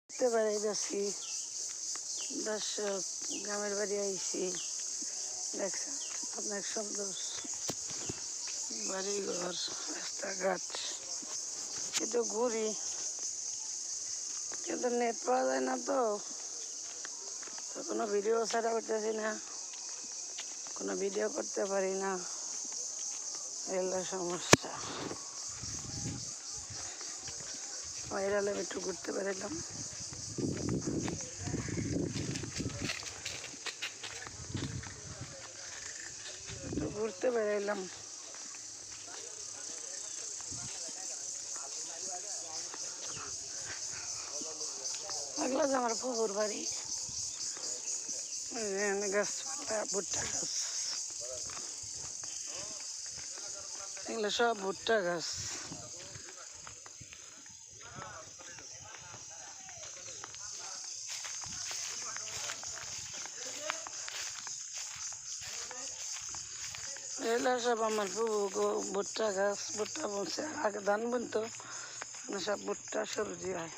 ঘুরতে বেড়াইতেছি দর্শক, গ্রামের বাড়ি আইছি। দেখছেন অনেক সুন্দর বাড়িঘর, রাস্তাঘাট। কিন্তু ঘুরি, কিন্তু নেট পাওয়া যায় না, তো কোনো ভিডিও ছাড়া করতেছি না, কোনো ভিডিও করতে পারি না, এগুলো সমস্যা। ভাইরালে একটু ঘুরতে বেড়াইলাম। একটু ঘুরতে বেড়াইলাম। এগুলো যে আমার পুকুর বাড়ি, গাছপালা, ভুট্টা গাছ, এগুলো সব ভুট্টা গাছ। এগুলো সব আমার ভুট্টা গাছ। ভুট্টা বলছে আগে ধান বুনতো, সব ভুট্টা সবজি হয়।